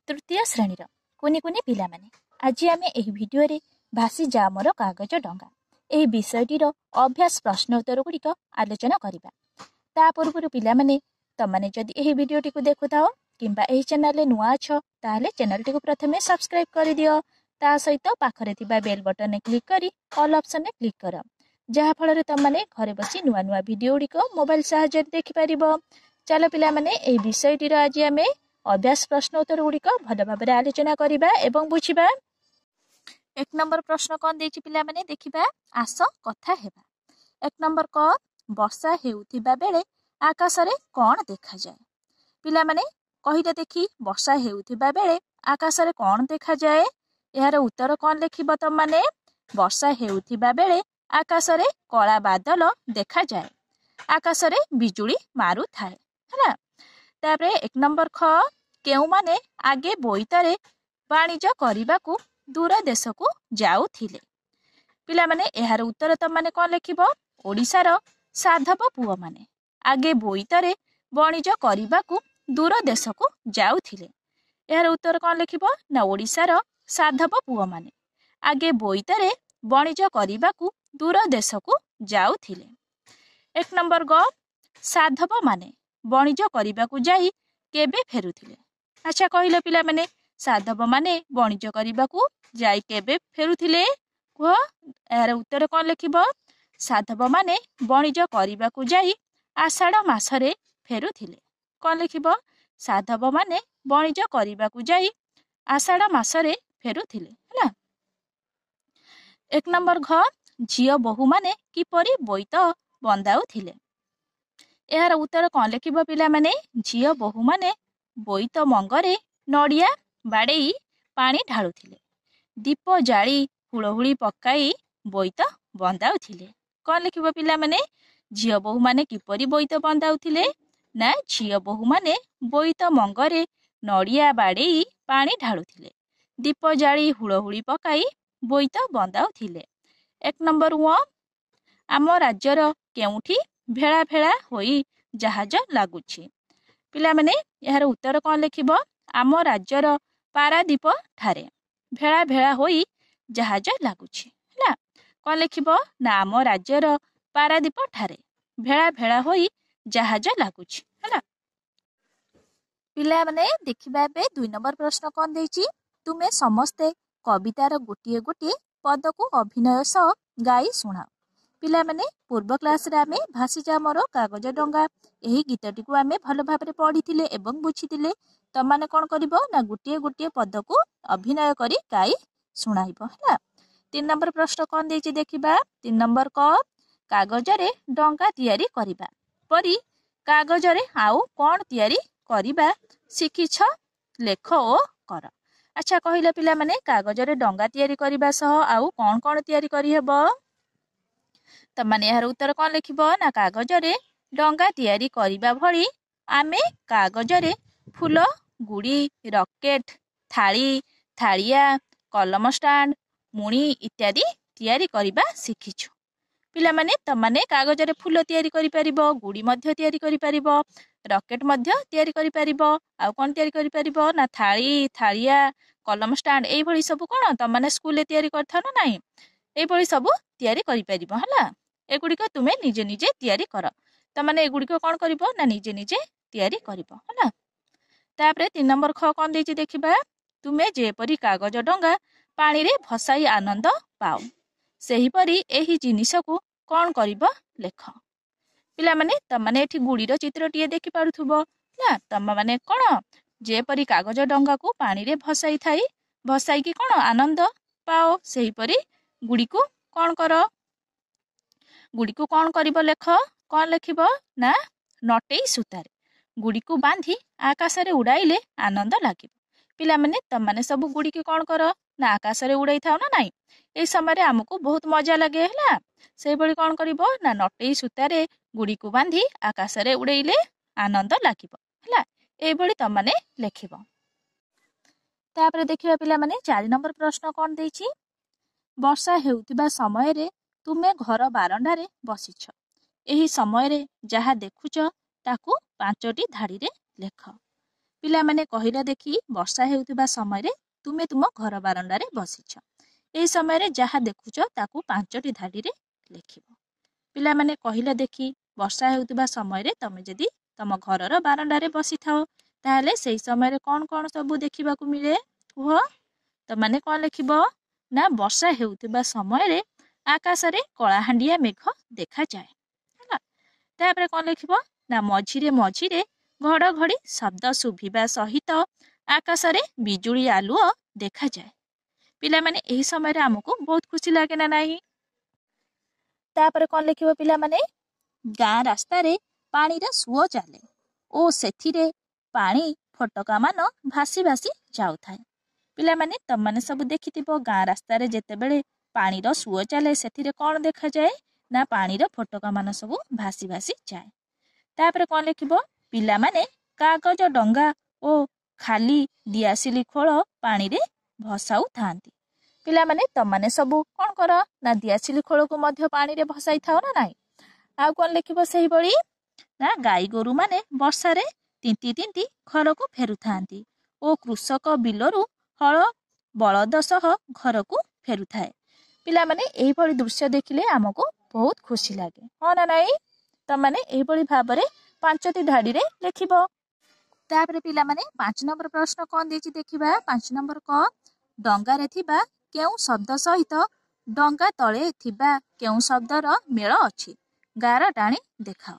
तृतीय श्रेणी कुनी कुनी पिला माने आज आम यह भिडियो भासी जा मोर कागज डंगा यह विषयटीर अभ्यास प्रश्नोत्तर गुड़िक आलोचना करवा ता पूर्व पिलामाने तमने जदि यह भिडियोटी को देखुताओ किंबा यह चैनल नुआ अछ ताहले चैनल टी प्रथमे सब्सक्राइब कर दियो ता सहित पाखरे थिबा बेल बटन ने क्लिक करी ऑल ऑप्शन ने क्लिक कर जहा फल तमने घरे बसी नुआ नुआ भिडियो गुड़िक मोबाइल साहाय्य देखि पारिबो। चलो पिलामाने यह विषयटीर आज आम अभ्यास प्रश्नोत्तर गुड़िक भल भाव आलोचना करवा एवं बुझा। एक नंबर प्रश्न कौन देछि पिलामाने देखिबा आस कथा हेबा। एक नंबर क वर्षा हेउथिबा बेले आकाश रे कौन देखा जाए पिलामाने कहिले देखी वर्षा हेउथिबा बेले आकाश रे कौन देखा जाए यार उत्तर कौन लिखिबो त माने वर्षा हेउथिबा बेले आकाश रे कला बादल देखा जाए आकाश रे बिजुली मारू थाए हैला। तापरे एक नंबर ख केउ माने आगे बोईतारे वाणिज्य करबाकू दूर देश को जाउथिले पिला माने एहार उत्तर त माने कौन लिखिबो ओडिसार साधव पुओ माने आगे बोईतारे वाणिज्य करबाकू दूर देश को जाउथिले एहार उत्तर कौन लिखिबो ना ओडिसार साधव पुओ माने आगे बोईतारे वाणिज्य करबाकू दूर देश को जाउथिले। एक नंबर ग साधव माने वाणिज्य करबाकू जाई केबे फेरुथिले। अच्छा कहिलो पिला माने साधव माने वाणिज्य करबाकू जाई केबे फेरुथिले कह यार उत्तर कौन लिखिबो साधव माने वाणिज्य करबाकू जाई आषाढ़ मासरे फेरुथिले कौन लिखिबो साधव माने वाणिज्य करबाकू जाई आषाढ़ मासरे फेरुथिले हैला। एक नंबर घ झियो बहु माने किपरि बोईत बंदाउथिले यार उत्तर कौन लिखिबो पिला माने झियो बहु माने बोईत मंगरे नड़िया बाड़ेई पानी ढालुथिले दीप जाली हुड़हुड़ी पकाई बोईत बंदाउथिले कौन लिखिबो पिला माने झियो बहु माने किपरि बोईत बंदाउथिले ना झियो बहु माने बोईत मंगरे नड़िया बाड़ेई पानी ढालुथिले दीप जाली हुड़हुड़ी पकाई बोईत बंदाउथिले। एक नंबर व आम राज्यर केउठी भेड़ा भेड़ा होई जहाज लागुछि पिला माने यार उत्तर कौन लिखिबो आम राज्यर पारादीप ठारे भेड़ा भेड़ा होई जहाज लागुछि हैला कौन लिखिबो ना आम राज्यर पारादीप ठारे भेड़ा भेड़ा होई जहाज लागुछि हैला। पिला माने देखिबा बे 2 नंबर प्रश्न कौन देछि तुमे समस्ते कवितार गोटिए गोटिए पद को अभिनय सह गाई शुणाओ पिला माने पूर्व क्लास रे आमे भासीजा मोर कागज डंगा यही गीतटी को आमे भल भाबरे पढ़िथिले एवं बुझिथिले त माने कोन करिवो ना गोटिए गोटिए पद को अभिनय करी गाई शुणाइबो हैला। 3 नंबर प्रश्न कौन देछि देखिबा 3 नंबर क कागज रे डंगा तैयारी करिबा परी कागज रे आउ कोन तैयारी करिबा शिखिछ लेख ओ कर। अच्छा कहिला पिला माने कागज रे डंगा तैयारी करिबा सह आउ कोन कोन तैयारी करि हेबो त माने यार उत्तर कोन लिखिबो ना कागज रे डंगा तैयारी करिबा भली आमे कागज रे फूल गुड़ी रॉकेट थाली थालिया कलम स्टैंड मुणी इत्यादि तैयारी करिबा शिखिछु पिला माने तमाने कागज रे फूल तैयारी करि परिबो गुड़ी मध्य तैयारी करि परिबो रॉकेट मध्य तैयारी करि परिबो आ कोन तैयारी करि परिबो ना थाली थालिया कलम स्टैंड एई भली सब कोन तमाने स्कूल ले तैयारी करथाव ना नाही एई भली सब तैयारी करि परिबो हला एगुड़िक तुमे निजे निजे तैयारी कर तमाने एगुड़िक कौन करिबो ना निजे निजे तैयारी करिबो हला। तापरे 3 नंबर ख कौन देछि देखिबा तुमे जेपरी कागज डंगा पानी रे भसाई आनंद पाओ सेही परी एही जिनिस को कौन करिबो लेख पिला माने तमाने एठी गुड़ीर चित्रटिए देखि पारुथुबो ना तमा माने कोन जेपरी कागज डंगा को पानी रे भसाई थाई भसाई की कोन आनंद पाओ सेही परी गुड़ी को कौन कर गुड़ी को कौन करिबो लेख कौन लिखिबो ना नटेई सूतारे गुड़ी को बांधी आकाश रे उड़ाइले आनंद लागिबो पिला माने तमाने सब गुड़ी के कौन कर ना आकाश रे उड़ाई थाओ ना नाही ए समय रे हमको बहुत मजा लागे हैला सेही बळी कौन करिबो ना नटेई सूतारे गुड़ी को बांधी आकाश रे उड़ाइले आनंद लागिबो हैला ए बळी तमाने लेखिबो। तापर देखिबा पिला माने 4 नंबर प्रश्न कौन देछि वर्षा हेउथिबा समय रे तुमे घर बारंडा रे बसिछ एही समय रे जहा देखुछ ताकू 5टी धाड़ी रे लेख ପିଲାମାନେ କହିଲ ଦେଖି ବର୍ଷା ହେଉଥିବା ସମୟରେ ତୁମେ ତୁମ ଘର ବାରଣ୍ଡାରେ ବସିଛ। ଏହି ସମୟରେ ଯାହା ଦେଖୁଛ ତାକୁ 5ଟି ଧାଡ଼ିରେ ଲେଖିବ। ପିଲାମାନେ କହିଲ ଦେଖି ବର୍ଷା ହେଉଥିବା ସମୟରେ ତମେ ଯଦି ତମ ଘରର ବାରଣ୍ଡାରେ ବସିଥାଅ ତାହେଲେ ସେଇ ସମୟରେ କଣ କଣ ସବୁ ଦେଖିବାକୁ ମିଳେ କୁହ? ତମାନେ କଣ ଲେଖିବ ନା ବର୍ଷା ହେଉଥିବା ସମୟରେ ଆକାଶରେ କଳାହାଣ୍ଡିଆ ମେଘ ଦେଖାଯାଏ। ହେଲା, ତାପରେ କଣ ଲେଖିବ ନା ମଝିରେ ମଝିରେ ଘଡ଼ଘଡ଼ି ଶବ୍ଦ ଶୁଭିବା ସହିତ ଆକାଶରେ ବିଜୁଳି ଆଲୁଅ ଦେଖାଯାଏ। ପିଲାମାନେ ଏହି ସମୟରେ ଆମକୁ ବହୁତ ଖୁସି ଲାଗେ ନା ନାହିଁ? ତାପରେ କଣ ଲେଖିବ ପିଲାମାନେ? ଗାଁ ରାସ୍ତାରେ ପାଣିର ସୁଅ ଚାଲେ ଓ ସେଥିରେ ପାଣି ଫୋଟକା ମାନ ଭାସି ଭାସି ଯାଉଥାଏ। ପିଲାମାନେ ତମାନେ ସବୁ ଦେଖିଥିବ ଗାଁ ରାସ୍ତାରେ ଯେତେବେଳେ ପାଣିର ସୁଅ ଚାଲେ ସେଥିରେ କଣ ଦେଖାଯାଏ ନା ପାଣିର ଫୋଟକା ମାନ ସବୁ ଭାସି ଭାସି ଯାଏ। ତାପରେ କଣ ଲେଖିବ? ପିଲାମାନେ କାଗଜ ଡଙ୍ଗା ଓ ଖାଲି ଦିଆସିଲି ଖୋଳ ପାଣିରେ ଭସାଉଥାନ୍ତି। ପିଲାମାନେ ତମାନେ ସବୁ କଣ କର ନା ଦିଆସିଲି ଖୋଳକୁ ମଧ୍ୟ ପାଣିରେ ଭସାଇ ଥାଅ ନା ନାହିଁ? ଆଉ କଣ ଲେଖିବ ସେଇଭଳି? ନା ଗାଈ ଗୋରୁ ମାନେ ବର୍ଷାରେ ତିନ୍ତି ତିନ୍ତି ଘରକୁ ଫେରୁଥାନ୍ତି ଓ କୃଷକ ବିଲରୁ ହଳ ବଳଦ ସହ ଘରକୁ ଫେରୁଥାଏ। ପିଲାମାନେ ଏହିଭଳି ଦୃଶ୍ୟ ଦେଖିଲେ ଆମକୁ ବହୁତ ଖୁସି ଲାଗେ, ହଁ ନା ନାହିଁ? ତମାନେ ଏହିଭଳି ଭାବରେ 5ଟି ଧାଡ଼ିରେ ଲେଖିବ। ତାପରେ ପିଲାମାନେ 5 ନମ୍ବର ପ୍ରଶ୍ନ କଣ ଦେଇଛି ଦେଖିବା। 5 ନମ୍ବର କ ଡଙ୍ଗାରେ ଥିବା କେଉଁ ଶବ୍ଦ ସହିତ ଡଙ୍ଗା ତଳେ ଥିବା କେଉଁ ଶବ୍ଦର ମେଳ ଅଛି? ଗାର ଟାଣି ଦେଖାଅ।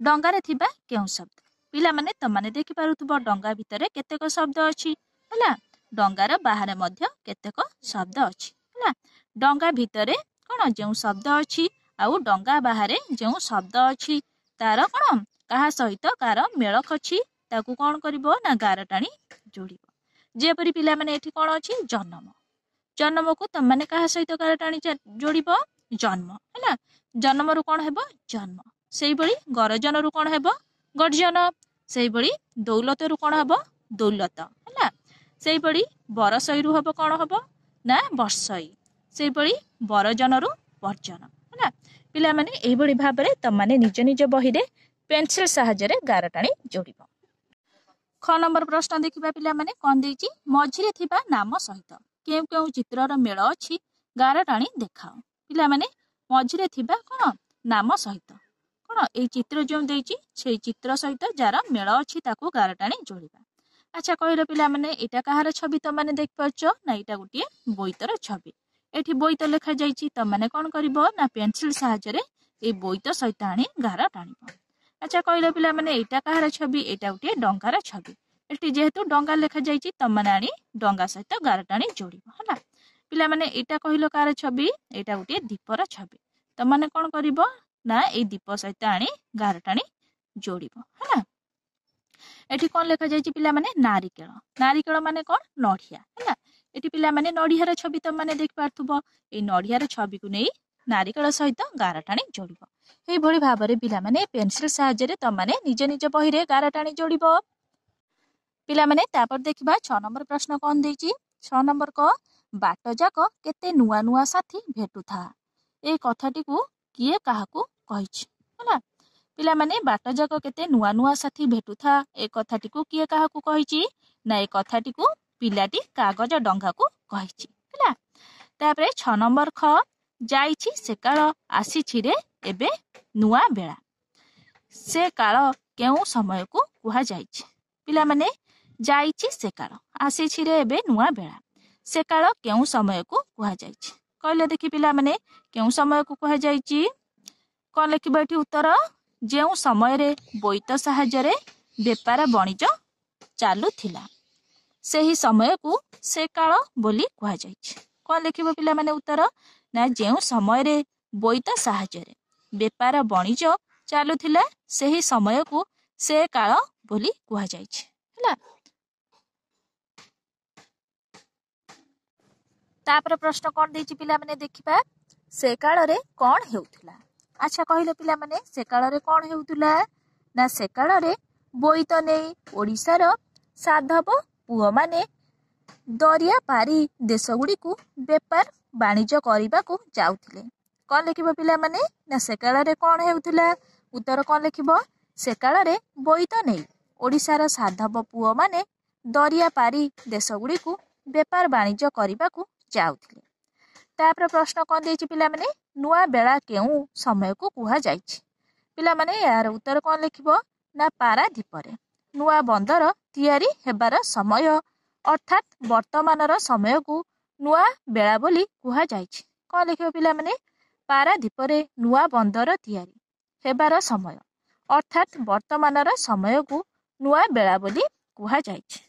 ଡଙ୍ଗାରେ ଥିବା କେଉଁ ଶବ୍ଦ? ପିଲାମାନେ ତମାନେ ଦେଖିପାରୁଥିବ ଡଙ୍ଗା ଭିତରେ କେତେକ ଶବ୍ଦ ଅଛି। ହେଲା, ଡଙ୍ଗାର ବାହାରେ ମଧ୍ୟ କେତେକ ଶବ୍ଦ ଅଛି। ହେଲା, ଡଙ୍ଗା ଭିତରେ କଣ ଯେଉଁ ଶବ୍ଦ ଅଛି ଆଉ ଡଙ୍ଗା ବାହାରେ ଯେଉଁ ଶବ୍ଦ ଅଛି ତାର କଣ କାହା ସହିତ କାର ମେଳ ଅଛି ତାକୁ କଣ କରିବ ନା ଗାର ଟାଣି ଯୋଡ଼ିବ। ଯେପରି ପିଲାମାନେ ଏଠି କଣ ଅଛି? ଜନ୍ମ। ଜନ୍ମକୁ ତମାନେ କାହା ସହିତ ଗାର ଟାଣି ଯୋଡ଼ିବ? ଜନ୍ମ। ହେଲା, ଜନ୍ମରୁ କଣ ହେବ? ଜନ୍ମ। ସେଇଭଳି ଗରଜନରୁ କଣ ହେବ? ଗର୍ଜନ। ସେଇଭଳି ଦୌଲତରୁ କଣ ହେବ? ଦୌଲତ। ହେଲା, ସେଇଭଳି ବରସଇରୁ ହବ କଣ ହବ ନା ବର୍ଷଇ। ସେଇଭଳି ବରଜନରୁ ବର୍ଜନ। ହେଲା, ପିଲାମାନେ ଏହିଭଳି ଭାବରେ ତମାନେ ନିଜ ନିଜ ବହିରେ ପେନସିଲ ସାହାଯ୍ୟରେ ଗାର ଟାଣି ଯୋଡ଼ିବ। ख ନମ୍ବର ପ୍ରଶ୍ନ ଦେଖିବା ପିଲାମାନେ କଣ ଦେଇଛି? ମଝିରେ ଥିବା ନାମ ସହିତ କେଉଁ କେଉଁ ଚିତ୍ରର ମେଳ ଅଛି ଗାର ଟାଣି ଦେଖାଅ। ପିଲାମାନେ ମଝିରେ ଥିବା କଣ ନାମ ସହିତ କଣ ଏଇ ଚିତ୍ର ଯେଉଁ ଦେଇଛି ସେଇ ଚିତ୍ର ସହିତ ଯାର ମେଳ ଅଛି ତାକୁ ଗାର ଟାଣି ଯୋଡ଼ିବା। ଆଚ୍ଛା କହିଲ ପିଲାମାନେ ଏଇଟା କାହାର ଛବି ତମାନେ ଦେଖିପାରୁଛ? ନା ଏଇଟା ଗୋଟିଏ ବୋଇତର ଛବି। ଏଠି ବୋଇତ ଲେଖାଯାଇଛି, ତମାନେ କଣ କରିବ ନା ପେନସିଲ ସାହାଯ୍ୟରେ ଏଇ ବୋଇତ ସହିତ ଆଣି ଗାର ଟାଣିବ। ଆଚ୍ଛା କହିଲ ପିଲାମାନେ ଏଇଟା କାହାର ଛବି? ଏଇଟା ଗୋଟିଏ ଡଙ୍ଗାର ଛବି। ଏଠି ଯେହେତୁ ଡଙ୍ଗା ଲେଖାଯାଇଛି ତମାନେ ଆଣି ଡଙ୍ଗା ସହିତ ଗାର ଟାଣି ଯୋଡ଼ିବ। ହେଲା, ପିଲାମାନେ ଏଇଟା କହିଲ କାହାର ଛବି? ଏଇଟା ଗୋଟିଏ ଦୀପର ଛବି। ତମାନେ କଣ କରିବ ନା ଏଇ ଦୀପ ସହିତ ଆଣି ଗାର ଟାଣି ଯୋଡ଼ିବ। ହେଲା, ଏଠି କଣ ଲେଖାଯାଇଛି ପିଲାମାନେ? ନାରିକେଳ। ନାରିକେଳ ମାନେ କଣ? ନଡ଼ିଆ। ହେଲା, ଏଠି ପିଲାମାନେ ନଡ଼ିଆର ଛବି ତମାନେ ଦେଖିପାରୁଥିବ। ଏଇ ନଡ଼ିଆର ଛବିକୁ ନେଇ ନାରିକେଳ ସହିତ ଗାର ଟାଣି ଯୋଡ଼ିବ। ଏଇଭଳି ଭାବରେ ପିଲାମାନେ ପେନସିଲ ସାହାଯ୍ୟରେ ତମାନେ ନିଜ ନିଜ ବହିରେ ଗାର ଟାଣି ଯୋଡ଼ିବ। ପିଲାମାନେ ତାପରେ ଦେଖିବା 6 ନମ୍ବର ପ୍ରଶ୍ନ କଣ ଦେଇଛି? 6 ନମ୍ବର କ ବାଟ ଯାକ କେତେ ନୂଆ ନୂଆ ସାଥୀ ଭେଟୁଥା। ଏଇ କଥାଟିକୁ କିଏ କାହାକୁ କହିଛି? ହେଲା, ପିଲାମାନେ ବାଟ ଯାକ କେତେ ନୂଆ ନୂଆ ସାଥୀ ଭେଟୁଥା ଏ କଥାଟିକୁ କିଏ କାହାକୁ କହିଛି? ନା ଏ କଥାଟିକୁ ପିଲାଟି କାଗଜ ଡଙ୍ଗାକୁ କହିଛି। ହେଲା, ତାପରେ 6 ନମ୍ବର ଖ ଯାଇଛି ସେ କାଳ ଆସିଛିରେ ଏବେ ନୂଆ ବେଳା। ସେ କାଳ କେଉଁ ସମୟକୁ କୁହାଯାଇଛି? ପିଲାମାନେ ଯାଇଛି ସେ କାଳ ଆସିଛିରେ ଏବେ ନୂଆ ବେଳା। ସେ କାଳ କେଉଁ ସମୟକୁ କୁହାଯାଇଛି? କହିଲେ ଦେଖି ପିଲାମାନେ କେଉଁ ସମୟକୁ କୁହାଯାଇଛି? କଣ ଲେଖିବ ଏଠି ଉତ୍ତର? ଯେଉଁ ସମୟରେ ବୋଇତ ସାହାଯ୍ୟରେ ବେପାର ବଣିଜ ଚାଲୁଥିଲା ସେହି ସମୟକୁ ସେ କାଳ ବୋଲି କୁହାଯାଇଛି। କଣ ଲେଖିବ ପିଲାମାନେ ଉତ୍ତର? ନା ଯେଉଁ ସମୟରେ ବୋଇତ ସାହାଯ୍ୟରେ ବେପାର ବଣିଜ ଚାଲୁଥିଲା ସେହି ସମୟକୁ ସେ କାଳ ବୋଲି କୁହାଯାଇଛି। ହେଲା, ତାପରେ ପ୍ରଶ୍ନ କଣ ଦେଇଛି ପିଲାମାନେ ଦେଖିବା। ସେ କାଳରେ କଣ ହେଉଥିଲା? ଆଚ୍ଛା କହିଲେ ପିଲାମାନେ ସେ କାଳରେ କଣ ହେଉଥିଲା? ନା ସେ କାଳରେ ବୋଇତ ନେଇ ଓଡ଼ିଶାର ସାଧବ ପୁଅମାନେ ଦରିଆ ପାରି ଦେଶଗୁଡ଼ିକୁ ବେପାର ବାଣିଜ୍ୟ କରିବାକୁ ଯାଉଥିଲେ। କଣ ଲେଖିବ ପିଲାମାନେ? ନା ସେ କାଳରେ କଣ ହେଉଥିଲା? ଉତ୍ତର କଣ ଲେଖିବ? ସେ କାଳରେ ବୋଇତ ନେଇ ओडिशार साधव पुओ माने दरिया पारी देशगुड़िकु बेपार वाणिज्य करने जाउथिले। तापर प्रश्न कौन देछि पिला माने नुआ बेला केउ समय को कुहा जाइछि। पिला माने यार उत्तर कौन लिखिबो ना पारादीपरे नुआ बंदर तैयारी हेबार समय अर्थात वर्तमानर समय को नुआ बेला बोली कुहा जाइछि। कौन लिखिबो पिला माने पारादीपरे नुआ बंदर तैयारी हेबार समय अर्थात वर्तमानर समय को नुआ बेला बोली कुहा जाइछि।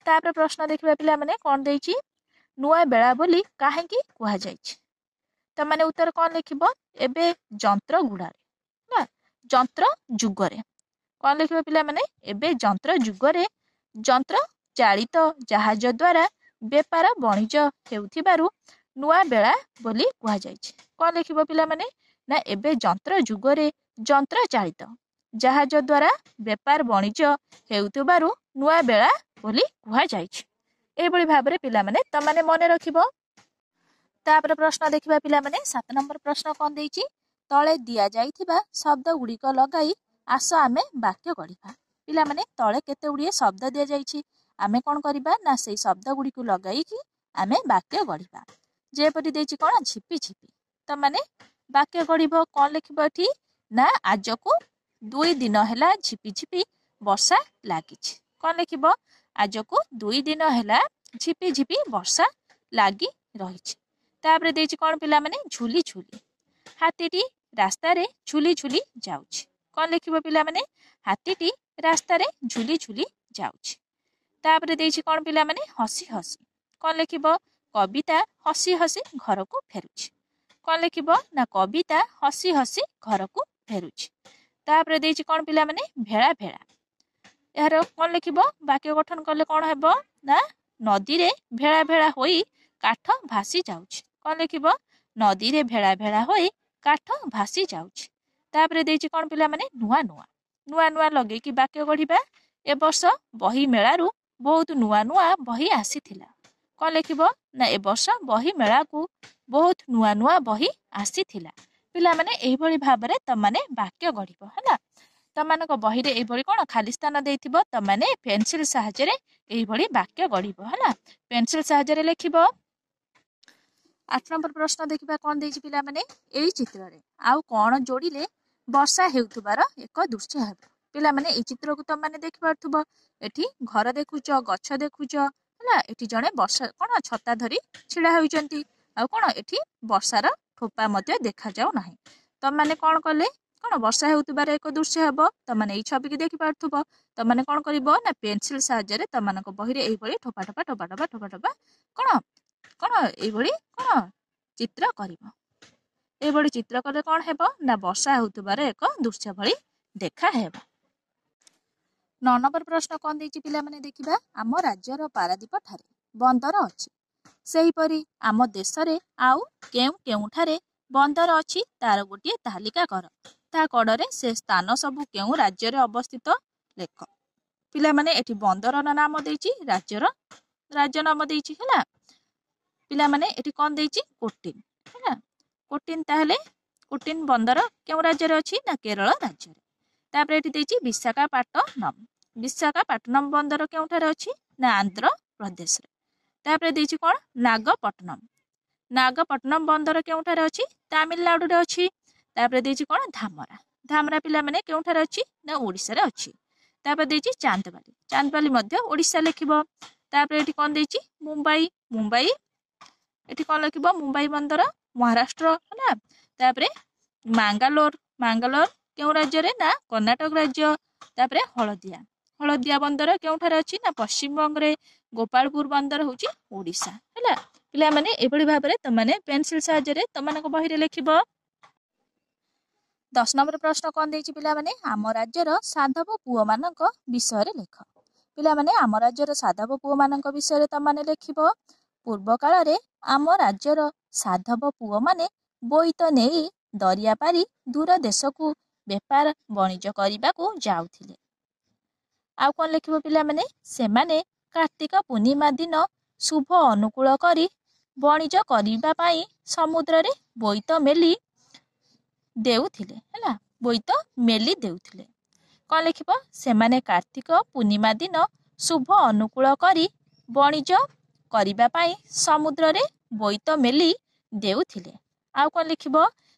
तापर प्रश्न देखिबा पिला माने कौन देछि नुआ बेला बोली काहेकि कुहा जाइछि। त माने उत्तर कौन लिखिबो एबे जंत्र गुड़ारे ना जंत्र जुगरे कौन लिखिबो पिला माने एबे जंत्र जुगरे जंत्र चालित जहाज द्वारा बेपार वाणिज्य हेउथिबारु नुआ बेला बोली कुहा जाइछि। कौन लिखिबो पिला माने ना एबे जंत्र जुगरे जंत्र चालित जहाज द्वारा बेपार वाणिज्य हेउथिबारु नुआ बेला बोली कुहा जाइछि। एभଳି भाबरे पिला माने तमाने मने रखिबो। तापर प्रश्न देखिबा पिला माने 7 नंबर प्रश्न कौन देछि तळे दिया जाइथिबा शब्द गुड़िक लगाई आस आमे वाक्य गढ़िबा। पिला माने तळे केते गुड़िए शब्द दिया जाइछि आमे कोन करिबा ना सेई शब्द गुड़िक लगाई कि आमे वाक्य गढ़िबा। जेपरि देछि कोन झिपि झिपि त माने वाक्य गढ़िबो कोन लिखिबो एठी ना आज को 2 दिन हैला झिपि झिपि वर्षा लागिछि। कोन लिखिबो आज को 2 दिन हैला झिपि झिपि वर्षा लागी रहिछि। तापर देछि कोन पिला माने झुली झुली हाथीटी रास्ता रे झुली झुली जाउछि। कोन लिखिबो पिला माने हाथीटी रास्ता रे झुली झुली जाउछि। तापर देछि कोन पिला माने हसी हसी कोन लिखिबो कविता हसी हसी घर को फेरुछि। कोन लिखिबो ना कविता हसी हसी घर को फेरुछि। तापर देछि कोन पिला माने भेड़ा भेड़ा यार कोन लिखिबो वाक्य गठन करले कोन हेबो ना नदी रे भेड़ा भेड़ा होई काठ भासी जाउछि। कोन लिखिबो नदी रे भेड़ा भेड़ा होई काठ भासी जाउछि। तापर देछि कोन पिला माने नुआ नुआ नुआ नुआ लगे कि वाक्य गढ़िबा ए वर्ष बही मेलारू बहुत नुआ नुआ बही आसीथिला। कोन लिखिबो ना ए वर्ष बही मेला को बहुत नुआ नुआ बही आसीथिला। पिला माने एही भली भाबरे तमाने वाक्य गढ़िबो हला। तमानक बही रे एही भली कोन खाली स्थान देइथिबो तमाने पेंसिल सहायता रे एही भली वाक्य गढ़िबो हला। पेंसिल सहायता रे लिखिबो। 8 नंबर प्रश्न देखिबा कोन देछि पिला माने एई चित्र रे आउ कोन जोड़िले वर्षा हेउथुबार एक दृश्य हेबो। पिला माने एई चित्र को तमाने देखि पारथुबो एठी घर देखुचो गच्छ देखुचो हला। एठी जणे वर्षा कोन छता धरी छिड़ा होइचंती आउ कोन एठी वर्षार ठोपा मध्ये देखा जाउ नाही। तमाने कोन कले कोन वर्षा हेउथुबार एक दृश्य हेबो तमाने एई छवि की देखि पारथुबो। तमाने कोन करिवो ना पेंसिल सहायता रे तमानक बही रे एई भली ठोपा ठोपा ठोपा ठोपा ठोपा ठोपा कोन कोन एई भली कोन चित्र करिवो। एई भली चित्र कले कोन हेबो ना वर्षा हेउथुबार एक दृश्य भली देखा हेबो। 9 नंबर प्रश्न कोन देछि पिला माने देखिबा आम राज्यर पारादीप ठारे बंदर अछि सेहीपरि आम देश रे आउ केउ केउ ठारे बंदर अछि तार गोटे तालिका कर ता कड़े से स्थान सबु केउ राज्य रे अवस्थित लेख। पिला माने एठी बंदर नाम देछि राज्य नाम देछि हला। पिला माने एठी कोन देछि कोटिन हला। कोटिन ताहले कोटिन बंदर केउ राज्य रे अछि ना केरल राज्य रे। तापर एठी देछि विशाखापट्टनम बंदर केउ ठारे अछि ना आंध्र प्रदेश रे। तापर देछि कोन नागपट्टनम बंदर केउ ठारे अछि तमिलनाडु रे अछि। तापर देछि कोन धामरा पिला माने केउ ठारे अछि ना ओडिसा रे अछि। तापर देछि चांदबाली मध्ये ओडिसा लिखिबो। तापर एठी कोन देछि मुंबई एठी कोन लिखिबो मुंबई बंदर महाराष्ट्र हला। तापर मांगालोर केउ राज्य रे ना कर्नाटक राज्य। तापर हळदिया बंदर केउ ठारे अछि ना पश्चिम बंग रे। गोपालपुर बंदर होछि ओडिसा हला। पिला माने एभली भाबरे तमाने पेंसिल सहायता रे तमानक बही रे लिखिबो। 10 नंबर प्रश्न कोन देछि पिला माने आम राज्यर साधव पुओ मानक विषय रे लेख। पिला माने आम राज्यर साधव पुओ मानक विषय रे तमाने लिखिबो। पूर्व काल रे आम राज्यर साधव पुओ माने बोईत नेई दरिया पारी दूर देश को बेपार वाणिज्य करबा को जाउथिले। आउ कोन लिखिबो पिला माने सेमाने कार्तिक पूर्णिमा दिन शुभ अनुकूल करी वाणिज्य करबा पई समुद्र रे बोईत मेली देउथिले हला। बोईत मेली देउथिले। କ'ଣ ଲେଖିବ? ସେମାନେ କାର୍ତ୍ତିକ ପୂର୍ଣ୍ଣିମା ଦିନ ଶୁଭ ଅନୁକୂଳ କରି ବଣିଜ କରିବା ପାଇଁ ସମୁଦ୍ରରେ ବୋଇତ ମେଲି ଦେଉଥିଲେ। ଆଉ କ'ଣ ଲେଖିବ?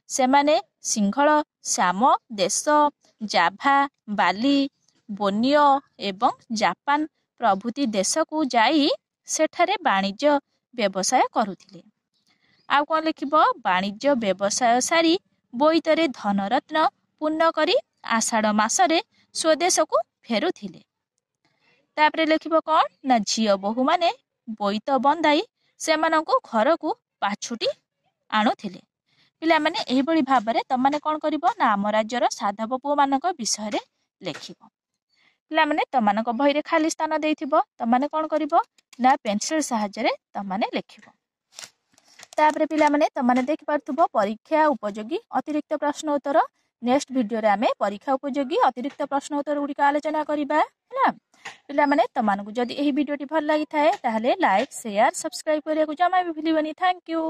ସେମାନେ ସିଂହଳ, ଶ୍ୟାମ ଦେଶ, ଜାଭା, ବାଲି, ବୋର୍ନିଓ ଏବଂ ଜାପାନ ପ୍ରଭୃତି ଦେଶକୁ ଯାଇ ସେଠାରେ ବାଣିଜ୍ୟ ବ୍ୟବସାୟ କରୁଥିଲେ। ଆଉ କ'ଣ ଲେଖିବ? ବାଣିଜ୍ୟ ବ୍ୟବସାୟ ସାରି ବୋଇତରେ ଧନରତ୍ନ ପୂର୍ଣ୍ଣ କରି ଆଷାଢ଼ ମାସରେ ସ୍ୱଦେଶକୁ ଫେରୁଥିଲେ। ତାପରେ ଲେଖିବ କ'ଣ? ନା ଝିଅ ବୋହୂମାନେ ବୋଇତ ବନ୍ଧାଇ ସେମାନଙ୍କୁ ଘରକୁ ପାଛୁଟି ଆଣୁଥିଲେ। ପିଲାମାନେ ଏହିଭଳି ଭାବରେ ତମାନେ କ'ଣ କରିବ? ନା ଆମ ରାଜ୍ୟର ସାଧବ ପୁଅମାନଙ୍କ ବିଷୟରେ ଲେଖିବ। ପିଲାମାନେ ତମାନଙ୍କ ବହିରେ ଖାଲି ସ୍ଥାନ ଦେଇଥିବ, ତମାନେ କ'ଣ କରିବ? ନା ପେନସିଲ ସାହାଯ୍ୟରେ ତମାନେ ଲେଖିବ। ତାପରେ ପିଲାମାନେ ତମାନେ ଦେଖିପାରୁଥିବ ପରୀକ୍ଷା ଉପଯୋଗୀ ଅତିରିକ୍ତ ପ୍ରଶ୍ନ ଉତ୍ତର। ନେକ୍ସଟ ଭିଡ଼ିଓରେ ଆମେ ପରୀକ୍ଷା ଉପଯୋଗୀ ଅତିରିକ୍ତ ପ୍ରଶ୍ନ ଉତ୍ତର ଗୁଡ଼ିକ ଆଲୋଚନା କରିବା ହେଲା। ପିଲାମାନେ ତମାନଙ୍କୁ ଯଦି ଏହି ଭିଡ଼ିଓଟି ଭଲ ଲାଗିଥାଏ ତାହେଲେ ଲାଇକ୍, ସେୟାର, ସବସ୍କ୍ରାଇବ କରିବାକୁ ଜମା ବି ଭୁଲିବନି। Thank you.